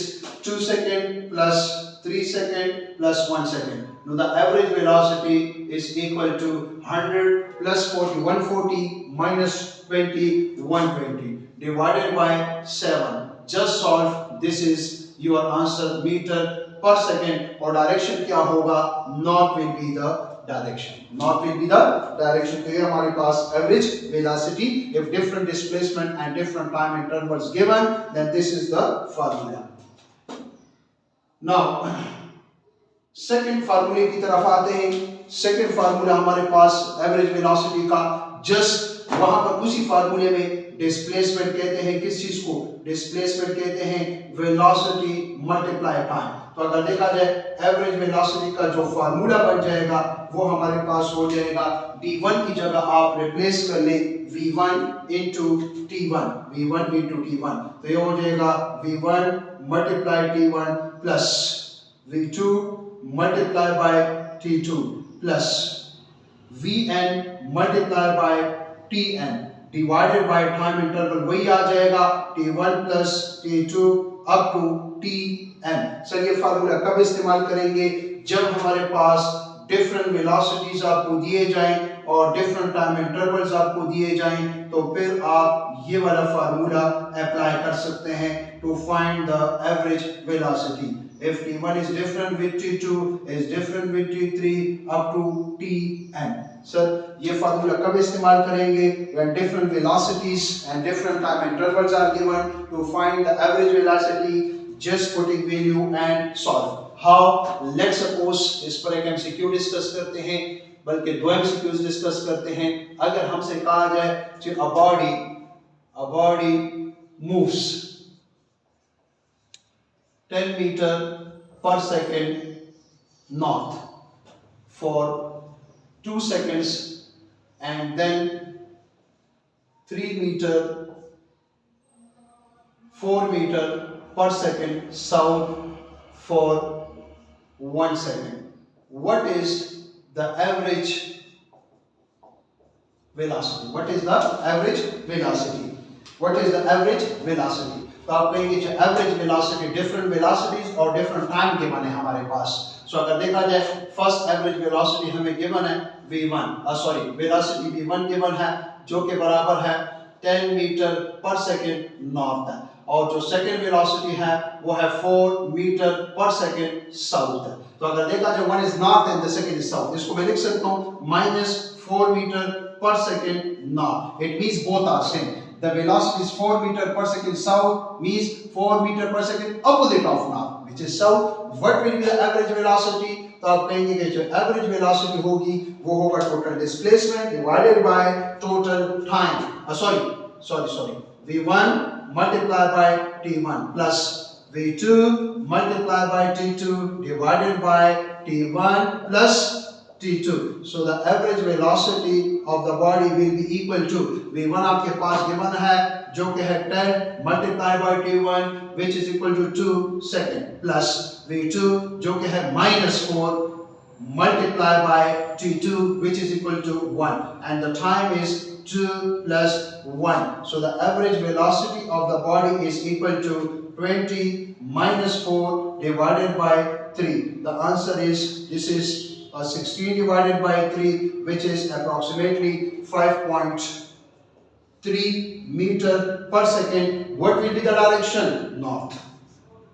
2 second plus 3 second plus 1 second. Now the average velocity is equal to 100 plus 40 140 minus 20 120 divided by 7. Just solve, this is your answer meter per second और direction क्या होगा, north will be the direction, north will be the direction। तो ये हमारे पास average velocity if different displacement and different time intervals given, then this is the formula। Now second formula की तरफ आते हैं। second formula हमारे पास average velocity का, just वहां पर उसी फार्मूले में डिस्प्लेसमेंट कहते हैं किस चीज को, डिस्प्लेसमेंट कहते हैं वेलोसिटी मल्टीप्लाई टाइम। तो अगर देखा जाए एवरेज वेलोसिटी का जो फार्मूला बन जाएगा वो हमारे पास हो जाएगा d1 की जगह आप रिप्लेस कर ले v1 into t1, v1 into t1, तो ये हो जाएगा v1 multiply t1 plus v2 multiply by t2 plus vn multiply by tn divided by time interval वही आ जाएगा t1 plus t2 up to tn। Sir ये फार्मूला कब इस्तेमाल करेंगे, जब हमारे पास डिफरेंट वेलोसिटीज आपको दिए जाएं और डिफरेंट टाइम इंटरवल्स आपको दिए जाएं, तो फिर आप ये वाला फार्मूला अप्लाई कर सकते हैं to find the average velocity. If t1 is different with t2 is different with t3 up to tn। Sir ये फार्मूला कब इस्तेमाल करेंगे, when different velocities and different time intervals are given to find the average velocity, just putting value and solve। How? Let's suppose इस पर एक MCQ discuss करते हैं, बल्कि दो MCQs डिस्कस करते हैं। अगर हमसे कहा जाए कि a body moves 10 meter per second north for 2 seconds and then 3 meter 4 meter per second south for 1 second. What is the average velocity? What is the average velocity? What is the average velocity? तो आप कहेंगे कि average velocity different velocities और different time given है हमारे पास। सो अगर देखा जाए फर्स्ट एवरेज वेलोसिटी हमें गिवन है वेलोसिटी v1 गिवन है जो कि बराबर है 10 मीटर पर सेकंड नॉर्थ है, और जो सेकंड वेलोसिटी है वो है 4 मीटर पर सेकंड साउथ है। तो अगर देखा जाए one is north and the second is south, इसको मैं लिख सकता हूं -4 metre per second north. It means both are same. The velocity is 4 meter per second south means 4 meter per second opposite of north, which is south. What will be the average velocity? तो आप कहेंगे कि जो average velocity होगी वो होगा total displacement divided by total time. Sorry. v1 multiplied by t1 plus V2 multiplied by T2 divided by T1 plus T2. So the average velocity of the body will be equal to V1 आपके पास given है जो कि है 10 multiplied by T1 which is equal to 2 second plus V2 जो कि है -4 multiplied by T2 which is equal to 1 and the time is 2 plus 1. So the average velocity of the body is equal to 20 minus 4 divided by 3. The answer is, this is 16 divided by 3 which is approximately 5.3 meter per second. What will be the direction? North.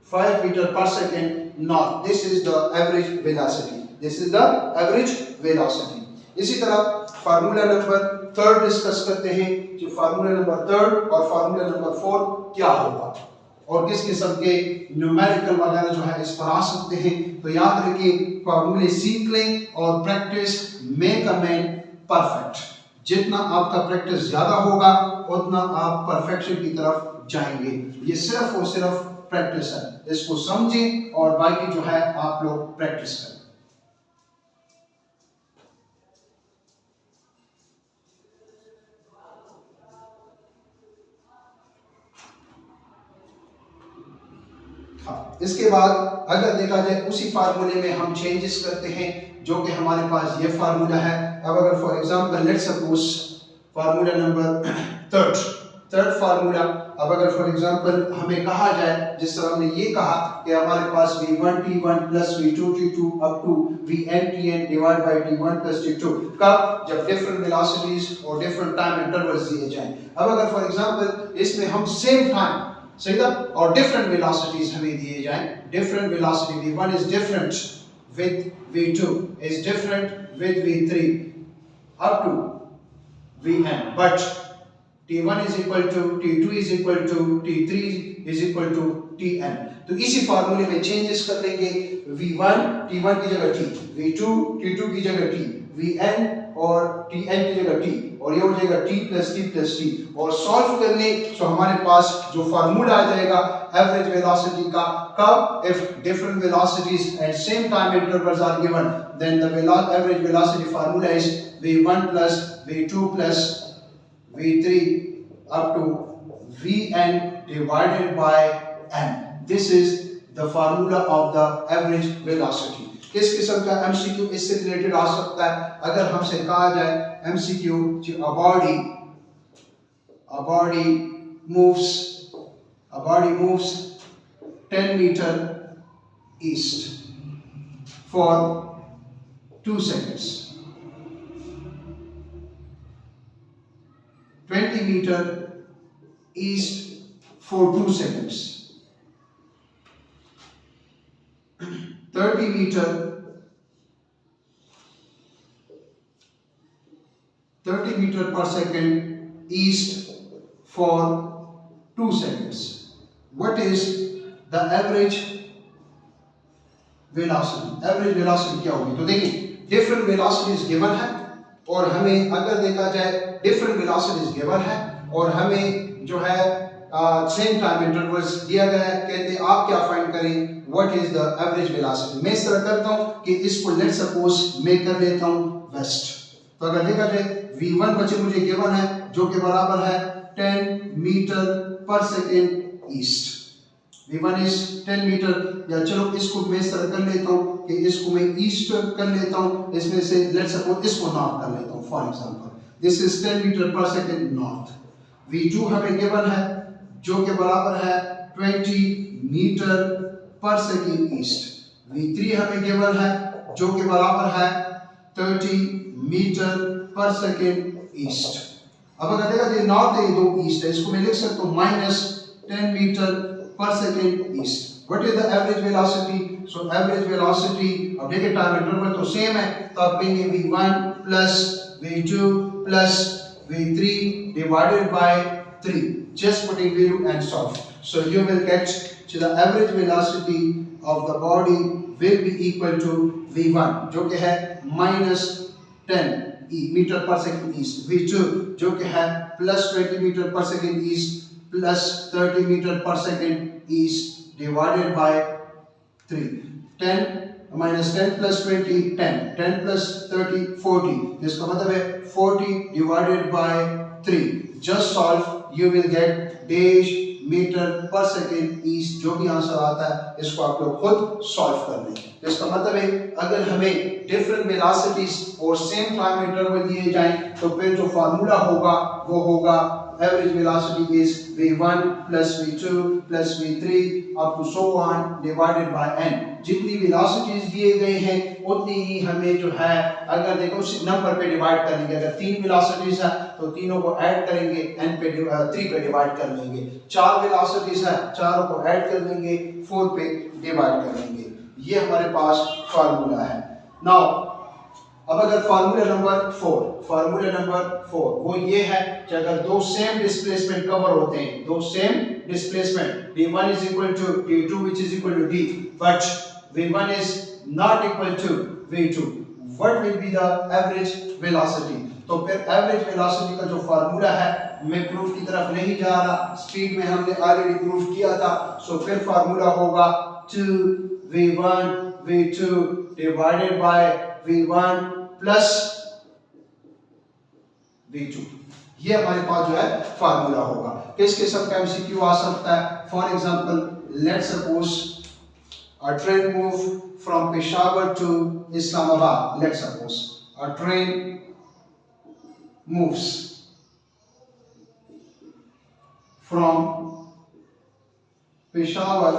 5 meter per second north. This is the average velocity. This is the average velocity. इसी तरह formula number 3 discuss करते हैं कि formula number 3 और formula number 4 क्या होगा और किस किस्म के न्यूमेरिकल वगैरह जो है इस पर आ सकते हैं। तो याद रखिए फार्मूले सीख लें और practice make a man perfect. जितना आपका प्रैक्टिस ज्यादा होगा उतना आप परफेक्शन की तरफ जाएंगे। ये सिर्फ और सिर्फ प्रैक्टिस है, इसको समझें और बाकी जो है आप लोग प्रैक्टिस करें। इसके बाद अगर देखा जाए उसी फार्मूले में हम चेंजेस करते हैं जो कि हमारे पास ये फार्मूला है। अब अगर for example let's suppose formula number third formula, अब अगर फॉर एग्जांपल हमें कहा जाए जिस तरह हमने ये कहा कि हमारे पास v1 t1 plus v2 t2 up to vn tn divide by t1 plus t2 कब, जब डिफरेंट वेलोसिटीज और डिफरेंट टाइम इंटरवल्स दिए जाएं। अब अगर फॉर एग्जांपल इसमें हम सेम टाइम सही था और डिफरेंट वेलोसिटीज हमें दिए जाएं, different velocity v1 is different with v2 is different with v3 up to vn, but t1 is equal to t2 is equal to t3 is equal to tn। तो इसी फार्मूले में चेंजेस कर लेंगे। v1 t1 की जगह t, v2 t2 की जगह t, vn और tn की जगह t और ये हो जाएगा t plus t और सॉल्व कर ले तो हमारे पास जो फार्मूला आ जाएगा एवरेज वेलोसिटी का कब, if different velocities at same time intervals are given then the average velocity formula is v1 plus v2 plus v3 up to vn divided by n. This is the formula of the average velocity. किस किस्म का MCQ इससे related आ सकता है? अगर हमसे कहा जाए MCQ कि a body moves 10 meter east for 2 seconds, 20 meter east for 2 seconds, 30 meter per second east for 2 seconds. What is the average velocity? Average velocity क्या होगी? तो देखिए different velocities given है और हमें अगर देखा जाए different velocities given है और हमें जो है सेम टाइम इंटरवल्स दिया गया है, कहते हैं आप क्या फाइंड करें what is the average velocity. मैं इस तरह करता हूं कि इसको लेट सपोज मैं कर लेता हूं वेस्ट। तो अगर देखा जाए v1 बच्चे मुझे गिवन है जो कि बराबर है 10 metre per second east. v1 is 10 metre, या चलो इसको मैं इस तरह कर लेता हूं कि इसको मैं ईस्ट कर लेता हूं, इसमें से लेट सपोज इसको नॉर्थ कर लेता हूं। For example this is 10 metre per second north. v2 हमें गिवन है जो कि बराबर है 20 metre per second east. v3 हमें गिवन है जो कि बराबर है 30 मीटर पर सेकेंड ईस्ट। अब अगर देखा जाए नॉर्थ है, दो ईस्ट है, इसको मैं लिख सकता हूँ -10 metre per second east. What is the average velocity? So average velocity, अब देखिए टाइम इंटरवल तो सेम है तो आप कहेंगे v1 plus v2 plus v3 divided by 3, just putting value and solve. So you will get to the average velocity of the body will be equal to v1 जो कि है -10 metre per second east, v2 जो कि है +20 metre per second east +30 metre per second east divided by 3. 10 minus 10 plus 20 10. 10 plus 30 40. इसका मतलब है 40 divided by 3. Just solve, you will get dash metre per second east. जो भी आंसर आता है इसको आप लोग खुद सॉल्व कर लें. तो इसका मतलब है अगर हमें डिफरेंट वेलोसिटीज और सेम टाइम इंटरवल दिए जाएं तो फिर जो फार्मूला होगा वो होगा average velocity is v1 plus v2 plus v3 up to so on divided by n. जितनी velocities दिए गए हैं उतनी ही हमें जो है अगर देखो उस नंबर पे डिवाइड करेंगे. अगर 3 velocities है तो तीनों को ऐड करेंगे n पे 3 पे डिवाइड कर लेंगे. 4 velocities है चारों को ऐड कर लेंगे 4 पे डिवाइड कर लेंगे. ये हमारे पास फार्मूला है. नाउ अब अगर फार्मूला नंबर 4 वो ये है कि अगर दो सेम डिस्प्लेसमेंट कवर होते हैं, दो same displacement d1 is equal to d2 which is equal to d, but v1 is not equal to v2, what will be the average velocity? तो फिर एवरेज वेलोसिटी का जो फार्मूला है, मैं proof की तरफ नहीं जा रहा, स्पीड में हमने ऑलरेडी प्रूफ किया था. सो फिर फार्मूला होगा 2v1 v2 divided by v1 plus v2. ये हमारे पास जो है फार्मूला होगा. किस किस्म का एमसीक्यू आ सकता है? For example let's suppose a train move from Peshawar to Islamabad. Let's suppose a train moves from Peshawar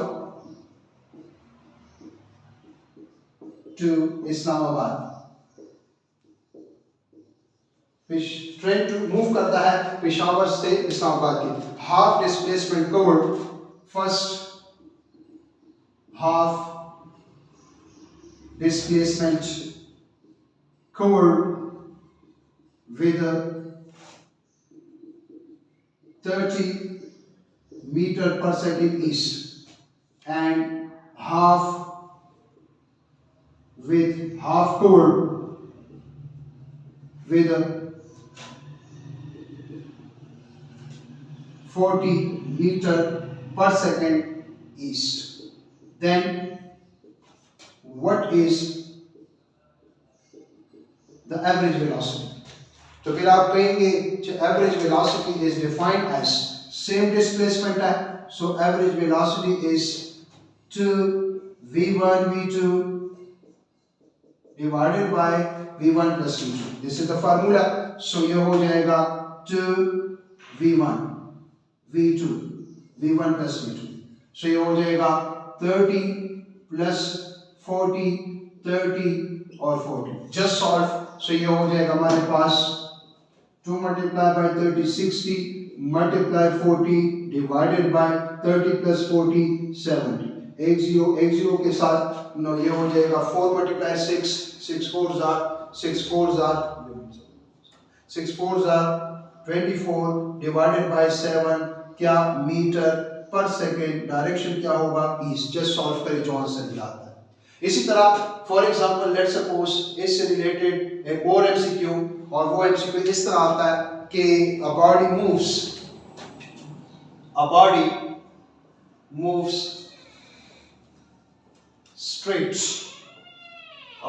to Islamabad. Train to move करता है पेशावर से इस्लामाबाद की. Half displacement covered, first half displacement covered with a 30 meter per second east and half covered with a 40 meter per second east. Then what is the average velocity? तो फिर आप कहेंगे कि average velocity is defined as same displacement है, so average velocity is 2v1 v2 divided by v1 plus v2. This is the formula. So ये हो जाएगा 2v1 v2 v1 plus v2. So ये हो जाएगा 30 plus 40 30 और 40. Just solve. So ये हो जाएगा हमारे पास 2 multiplied by 30 60 multiply 40 divided by 30 plus 40 70. एक जीरो के साथ नो ये हो जाएगा 4 multiply 6 6 4s are 24 divided by 7 क्या मीटर पर सेकेंड. डायरेक्शन क्या होगा? ईस्ट. जस्ट सॉल्व करें जो आंसर भी आता है. इसी तरह फॉर एग्जांपल लेट्स सपोज इससे रिलेटेड एक और एमसीक्यू, और वो एमसीक्यू इस तरह आता है कि a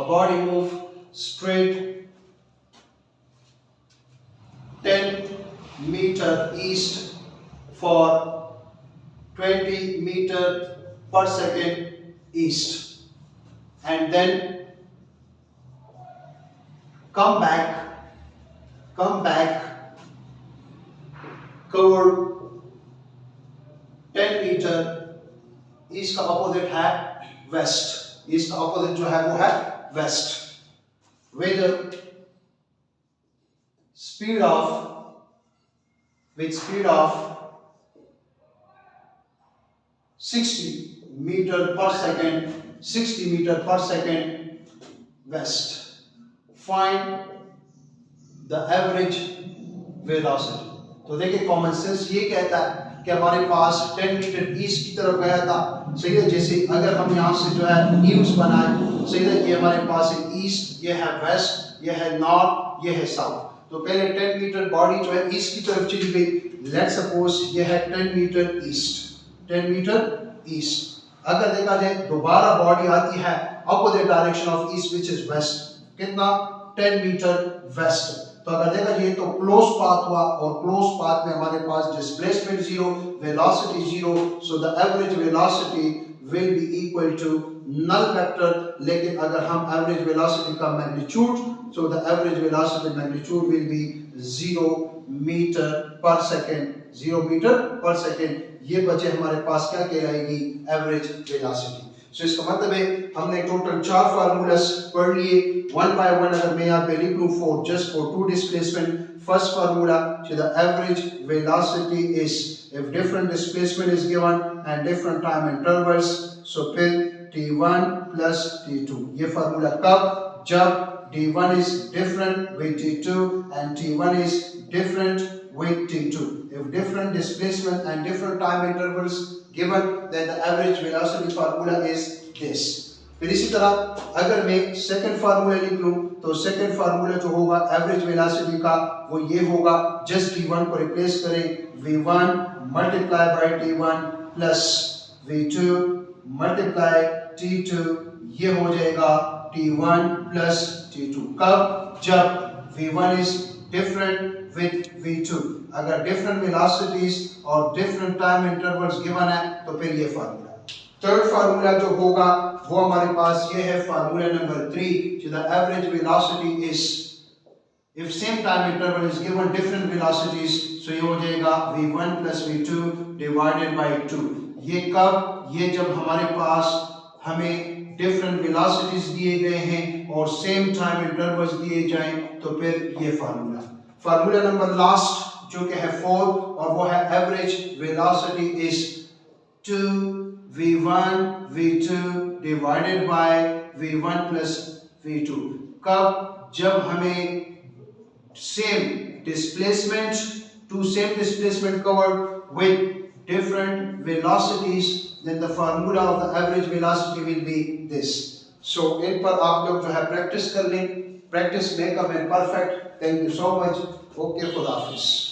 body moves straight 10 meter east for 20 meter per second east and then come back cover 10 meter. East का अपोजिट है वेस्ट. ईस्ट का अपोजिट जो है वो है waste. with speed of 60 meter per second west. Find the average velocity. तो देखिए common sense ये कहता है कि हमारे पास 10 मीटर ईस्ट की तरफ गया था. सही है. जैसे अगर हम यहाँ से जो है न्यूज बनाए, सही है, ये हमारे पास है ईस्ट, ये है वेस्ट, ये है नॉर्थ, ये है साउथ. तो पहले 10 मीटर बॉडी जो है ईस्ट की तरफ चली गई. लेट्स सपोज ये है 10 मीटर ईस्ट अगर देखा जाए दोबारा बॉडी आती है opposite direction of east which is west, कितना 10 मीटर वेस्ट। तो अगर देखा जाए तो क्लोज पाथ हुआ और क्लोज पाथ में हमारे पास displacement 0, velocity 0, so the average velocity will be equal to null vector। लेकिन अगर हम एवरेज वेलोसिटी का magnitude, so the average velocity magnitude will be 0 metre per second, 0 metre per second. ये बचे हमारे पास क्या कहलाएगी, एवरेज वेलोसिटी। सो इसका मतलब है हमने टोटल 4 फार्मूलास पढ़ लिए, वन बाय वन अगर मैं यहाँ पे लिख लूँ for just for 2 displacement. First formula, the average velocity is if different displacement is given and different time intervals, so फिर t1 plus t2। ये फार्मूला कब, जब d1 is different with t2 and t1 is different with t2। If different displacement and different time intervals given, then the average velocity formula is this। फिर इसी तरह अगर मैं second formula लिख लूं तो सेकंड फार्मूला जो होगा एवरेज वेलोसिटी का वो ये होगा, जस्ट t1 को रिप्लेस करें, v1 multiply by t1 plus v2 multiply t2, ये हो जाएगा t1 प्लस t2। कब, जब v1 is different with v2। अगर डिफरेंट वेलोसिटीज और डिफरेंट टाइम इंटरवल्स गिवन है तो फिर ये फार्मूला। थर्ड फार्मूला जो होगा वो हमारे पास ये है फार्मूला नंबर 3, जो the average velocity is if same time interval is given different velocities, so ये हो जाएगा v1 plus v2 divided bye 2। ये कब, ये जब हमारे पास हमें डिफरेंट वेलोसिटीज दिए गए हैं और सेम टाइम इंटरवल्स दिए जाएं तो फिर ये फार्मूला। फार्मूला नंबर लास्ट जो कि है 4 और वो है average velocity is 2v1 v2 divided by v1 plus v2। कब, जब हमें same displacement, to same displacement covered with different velocities, then the formula of the average velocity will be this। so इन पर आप लोग जो है प्रैक्टिस कर लें, practice make a man perfect. Thank you so much, okay, खुदा हाफिज़।